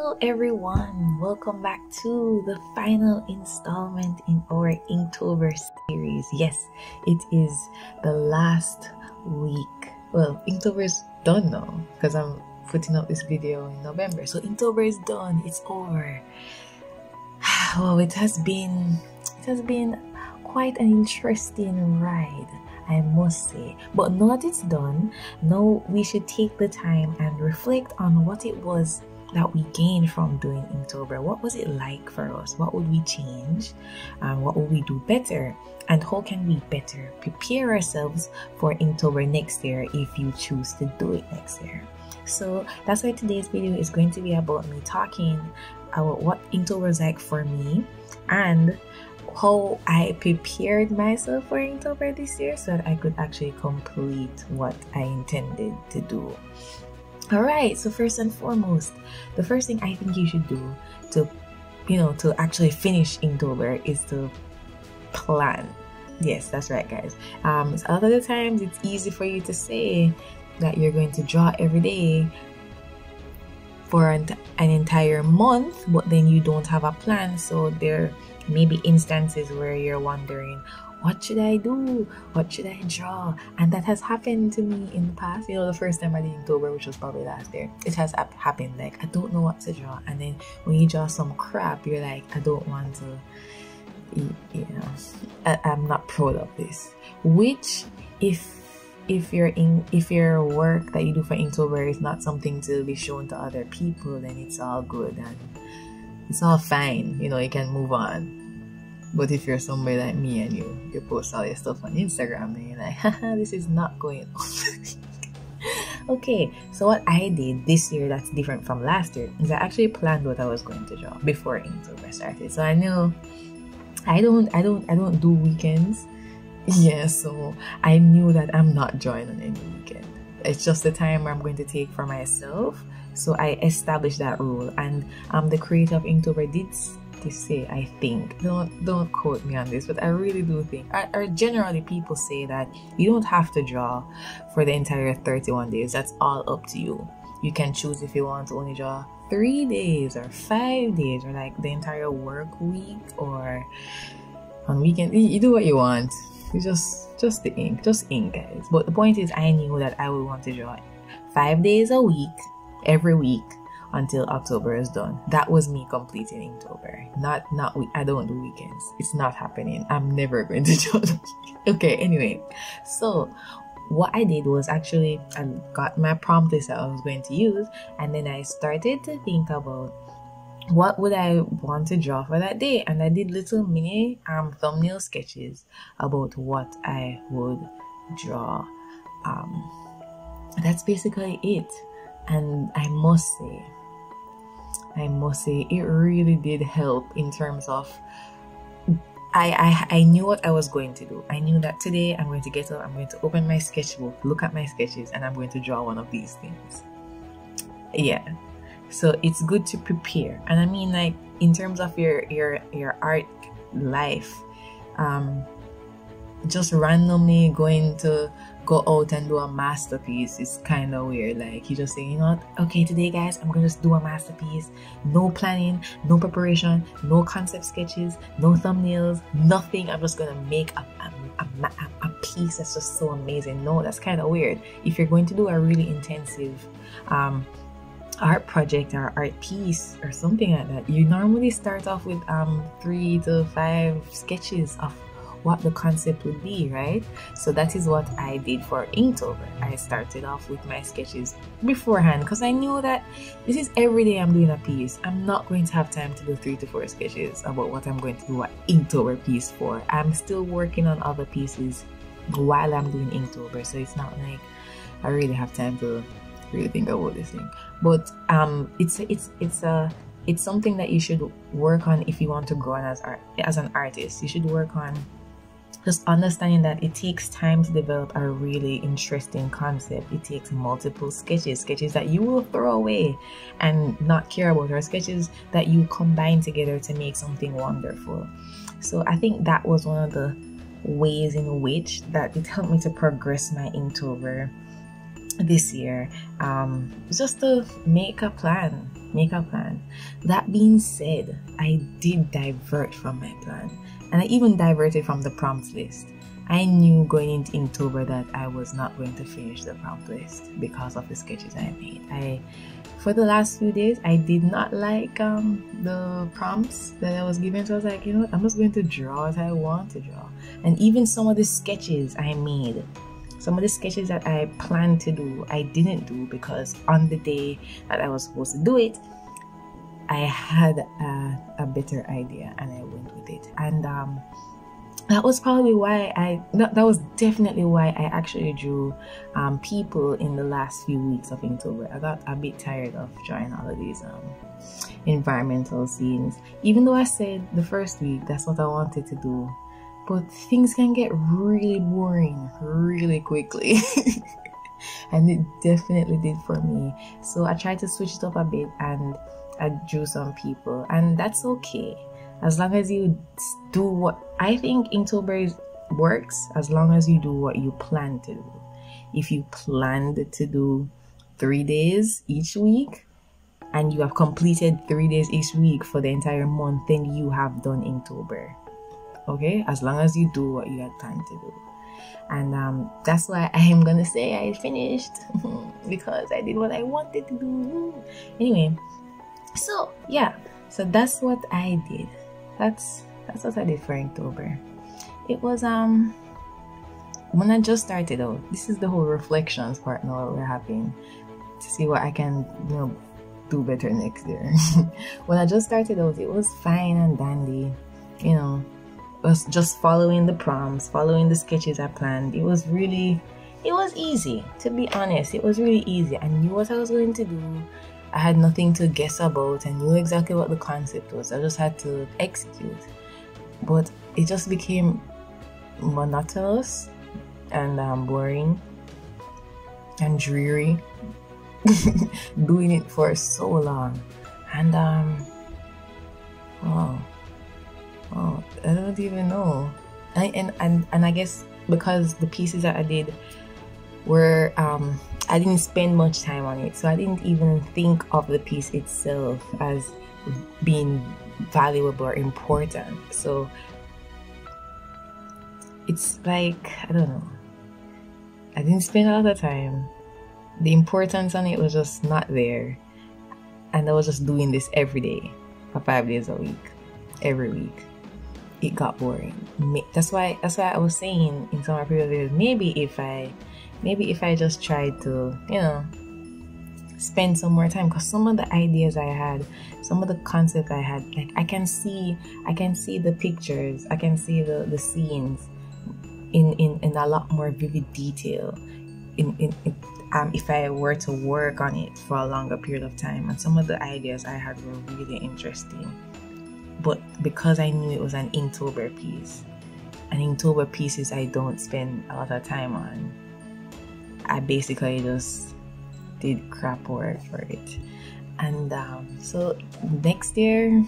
Hello everyone, welcome back to the final installment in our Inktober series. Yes, it is the last week. Well, Inktober is done now because I'm putting up this video in November. So Inktober is done, it's over. Well, it has been quite an interesting ride, I must say. But now that it's done, now we should take the time and reflect on what it was that we gained from doing Inktober. What was it like for us? What would we change? What would we do better? And how can we better prepare ourselves for Inktober next year if you choose to do it next year? So that's why today's video is going to be about me talking about what Inktober is like for me and how I prepared myself for Inktober this year so that I could actually complete what I intended to do. Alright, so first and foremost, the first thing I think you should do to actually finish Inktober is to plan. Yes, that's right, guys. So a lot of the times it's easy for you to say that you're going to draw every day for an entire month, but then you don't have a plan. So there may be instances where you're wondering, what should I do? What should I draw? And that has happened to me in the past. You know, the first time I did Inktober, which was probably last year, it has happened. Like, I don't know what to draw. And then when you draw some crap, you're like, I don't want to, I'm not proud of this. Which, if your work that you do for Inktober is not something to be shown to other people, then it's all good and it's all fine. You know, you can move on. But if you're somebody like me and you post all your stuff on Instagram and you're like, haha, this is not going on. Okay, so what I did this year that's different from last year is I actually planned what I was going to draw before Inktober started. So I knew I don't do weekends. Yeah, so I knew that I'm not drawing on any weekend. It's just the time where I'm going to take for myself. So I established that rule, and the creator of Inktober did say, I think, don't quote me on this, but I really do think, or generally people say that you don't have to draw for the entire 31 days. That's all up to you. You can choose if you want to only draw 3 days or 5 days or like the entire work week or on weekend. You do what you want. You just the ink, guys. But the point is, I knew that I would want to draw 5 days a week, every week, until October is done. That was me completing Inktober. I don't do weekends. It's not happening. I'm never going to draw them. Okay, anyway. So what I did was actually I got my prompt list that I was going to use, and then I started to think about what would I want to draw for that day, and I did little mini thumbnail sketches about what I would draw. That's basically it. And I must say it really did help in terms of I knew what I was going to do. I knew that today I'm going to get up, I'm going to open my sketchbook, look at my sketches, and I'm going to draw one of these things. Yeah, so it's good to prepare. And I mean, like, in terms of your art life, just randomly going to go out and do a masterpiece is kind of weird. Like, you just say, you know what, okay, today guys, I'm gonna just do a masterpiece. No planning, no preparation, no concept sketches, no thumbnails, nothing. I'm just gonna make a piece that's just so amazing. No, that's kind of weird. If you're going to do a really intensive art project or art piece or something like that, you normally start off with 3 to 5 sketches of what the concept would be, right? So that is what I did for Inktober. I started off with my sketches beforehand because I knew that this is every day I'm doing a piece. I'm not going to have time to do 3 to 4 sketches about what I'm going to do an Inktober piece for. I'm still working on other pieces while I'm doing Inktober, so it's not like I really have time to really think about this thing. But it's something that you should work on if you want to grow as an artist. You should work on just understanding that it takes time to develop a really interesting concept. It takes multiple sketches that you will throw away and not care about, or sketches that you combine together to make something wonderful. So I think that was one of the ways in which that it helped me to progress my Inktober this year, just to make a plan. make a plan. That being said, I did divert from my plan, and I even diverted from the prompts list. I knew going into Inktober that I was not going to finish the prompt list because of the sketches I made. For the last few days, I did not like the prompts that I was given, so I was like, you know what, I'm just going to draw as I want to draw. And even some of the sketches I made, some of the sketches that I planned to do, I didn't do because on the day that I was supposed to do it, I had a better idea and I went with it. And that was probably why that was definitely why I actually drew people in the last few weeks of Inktober. I got a bit tired of drawing all of these environmental scenes. Even though I said the first week that's what I wanted to do, but things can get really boring really quickly. And it definitely did for me. So I tried to switch it up a bit and I drew some people, and that's okay. As long as you do what I think Inktober works, as long as you do what you plan to do. If you planned to do 3 days each week and you have completed 3 days each week for the entire month, then you have done Inktober. Okay, as long as you do what you had planned to do. And that's why I am gonna say I finished because I did what I wanted to do. Anyway, so yeah, so that's what I did. That's what I did for Inktober. It was when I just started out. This is the whole reflections part now that we're having to see what I can, you know, do better next year. When I just started out, it was fine and dandy, you know. Was just following the prompts, following the sketches I planned. It was easy, to be honest. It was really easy. I knew what I was going to do. I had nothing to guess about. I knew exactly what the concept was. I just had to execute. But it just became monotonous and boring and dreary doing it for so long. And wow. Oh, I don't even know. And I guess because the pieces that I did were I didn't spend much time on it, so I didn't even think of the piece itself as being valuable or important. So it's like, I don't know, I didn't spend a lot of time. The importance on it was just not there, and I was just doing this every day for 5 days a week, every week. It got boring. That's why I was saying in some of my previous videos, maybe if I just tried to, you know, spend some more time, because some of the ideas I had, some of the concepts I had, like I can see the pictures, I can see the scenes in a lot more vivid detail if I were to work on it for a longer period of time. And some of the ideas I had were really interesting. But because I knew it was an Inktober piece, and Inktober pieces I don't spend a lot of time on, I basically just did crap work for it. And so next year,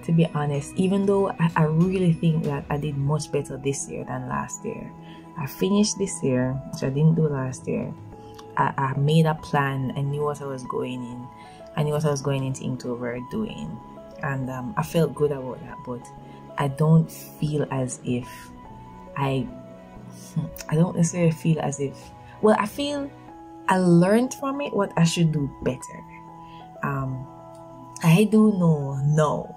to be honest, even though I really think that I did much better this year than last year, I finished this year, which I didn't do last year. I made a plan. I knew what I was going in. I knew what I was going into Inktober doing. And I felt good about that, but I don't feel as if I don't necessarily feel as if, well, I feel I learned from it what I should do better. I do know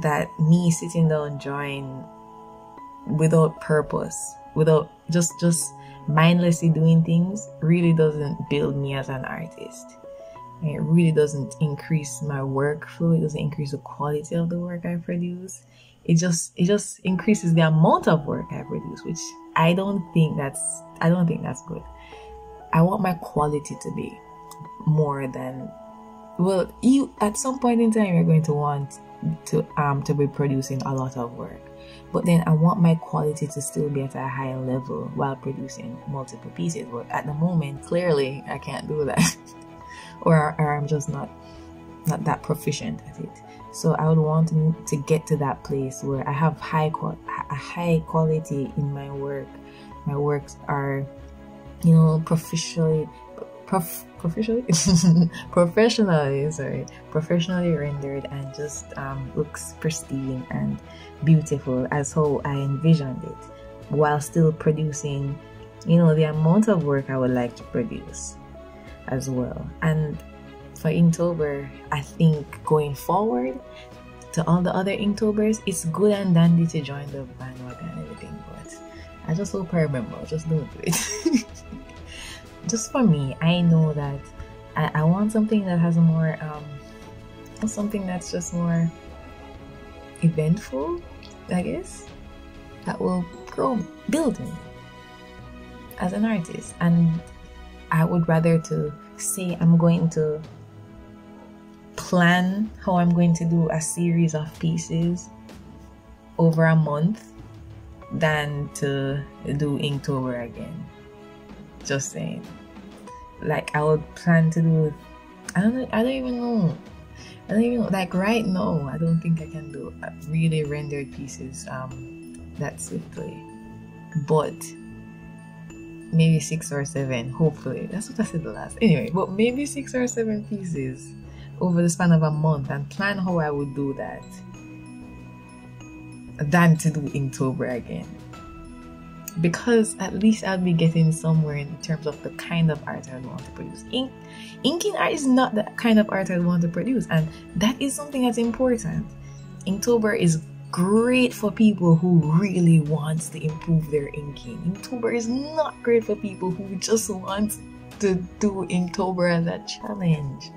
that me sitting down drawing without purpose, without just mindlessly doing things, really doesn't build me as an artist. It really doesn't increase my workflow. It doesn't increase the quality of the work I produce. It just increases the amount of work I produce, which I don't think that's good. I want my quality to be more than, well, you at some point in time you're going to want to be producing a lot of work, but then I want my quality to still be at a high level while producing multiple pieces. But at the moment, clearly I can't do that. or I'm just not that proficient at it. So I would want to get to that place where I have high quality in my work. My works are, you know, professionally professionally professionally rendered, and just looks pristine and beautiful as how I envisioned it, while still producing, you know, the amount of work I would like to produce as well. And for Inktober, I think going forward, to all the other Inktobers, it's good and dandy to join the bandwagon and everything, but I just hope I remember, just don't do it. Just for me, I know that I want something that has more, something that's just more eventful, I guess, that will build me as an artist. And I would rather to say I'm going to plan how I'm going to do a series of pieces over a month than to do Inktober again. Just saying. Like, I would plan to do, I don't even know, like right now I don't think I can do really rendered pieces that swiftly, but maybe 6 or 7, hopefully. That's what I said the last, anyway, but maybe 6 or 7 pieces over the span of a month, and plan how I would do that than to do Inktober again. Because at least I'll be getting somewhere in terms of the kind of art I want to produce. Inking art is not the kind of art I want to produce, and that is something that's important. Inktober is great for people who really want to improve their inking. Inktober is not great for people who just want to do Inktober as a challenge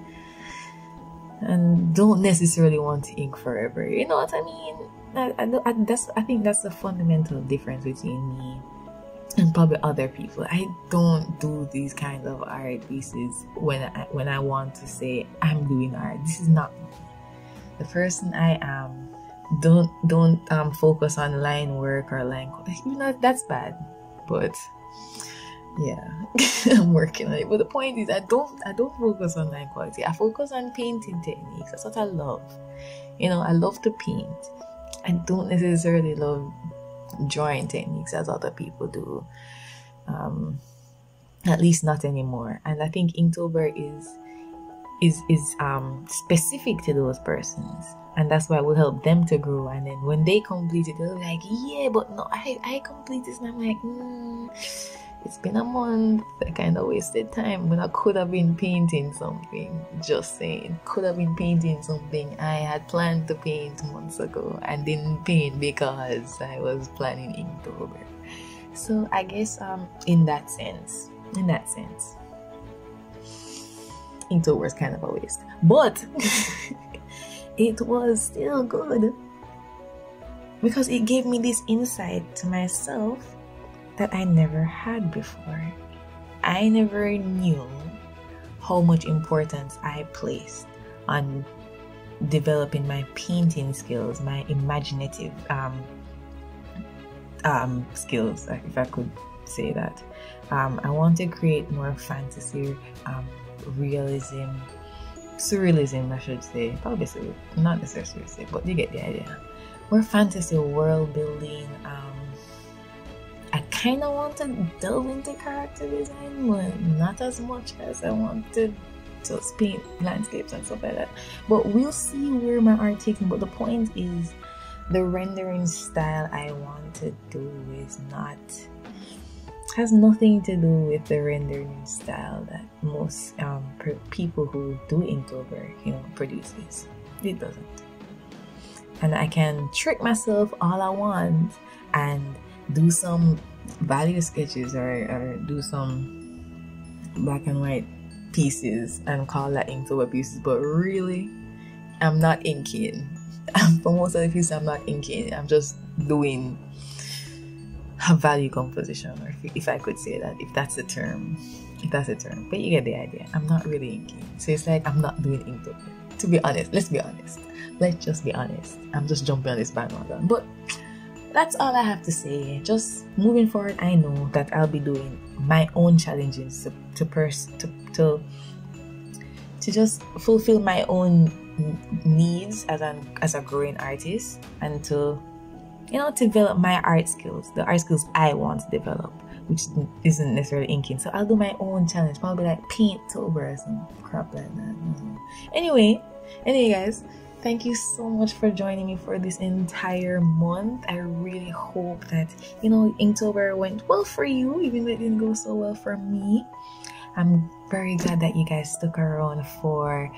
and don't necessarily want to ink forever. You know what I mean? I think that's the fundamental difference between me and probably other people. I don't do these kinds of art pieces when I want to say I'm doing art. This is not me. The person I am. Don't focus on line work or line quality. You know, that's bad, but yeah, I'm working on it. But the point is, I don't focus on line quality. I focus on painting techniques. That's what I love. You know, I love to paint. I don't necessarily love drawing techniques as other people do. At least not anymore. And I think Inktober is specific to those persons, and that's why it will help them to grow. And then when they complete it, they'll be like, yeah, but no, I complete this, and I'm like, it's been a month. I kind of wasted time when I could have been painting something. Just saying, could have been painting something I had planned to paint months ago and didn't paint because I was planning Inktober. So I guess in that sense, Inktober is kind of a waste, but it was still good because it gave me this insight to myself that I never had before. I never knew how much importance I placed on developing my painting skills, my imaginative skills, if I could say that. I want to create more fantasy, realism, surrealism, I should say. Probably not necessarily say, but you get the idea. More fantasy, world building. I kind of want to delve into character design, but not as much as I want to just paint landscapes and stuff like that. But we'll see where my art takes me. But the point is, the rendering style I want to do has nothing to do with the rendering style that most people who do Inktober, produces. It doesn't. And I can trick myself all I want and do some value sketches or do some black and white pieces and call that Inktober pieces, but really I'm not inking. For most of the pieces I'm not inking. I'm just doing a value composition, or if I could say that, if that's a term, but you get the idea. I'm not really inking, so it's like I'm not doing Inktober. To be honest, let's just be honest. I'm just jumping on this bandwagon, but that's all I have to say. Just moving forward, I know that I'll be doing my own challenges to just fulfill my own needs as a growing artist, and to develop my art skills, the art skills I want to develop, which isn't necessarily inking. So I'll do my own challenge, probably like Painttober or some crap like that. Anyway, guys, thank you so much for joining me for this entire month. I really hope that, you know, Inktober went well for you, even though it didn't go so well for me. I'm very glad that you guys stuck around for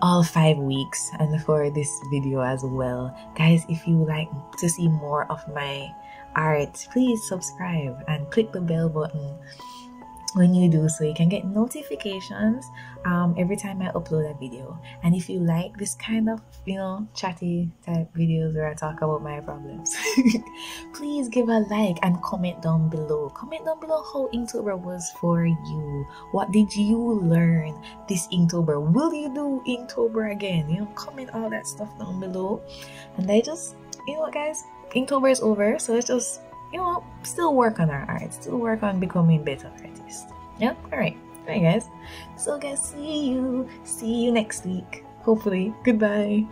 all 5 weeks and for this video as well. Guys, if you like to see more of my art, please subscribe and click the bell button when you do, so you can get notifications every time I upload a video. And if you like this kind of, you know, chatty type videos where I talk about my problems, please give a like and comment down below. Comment down below how Inktober was for you. What did you learn this Inktober? Will you do Inktober again? You know, comment all that stuff down below. And I just, you know what, guys, Inktober is over, so let's just, you know, still work on our art, still work on becoming better artists. Yep, alright guys, so guys, see you next week, hopefully. Goodbye.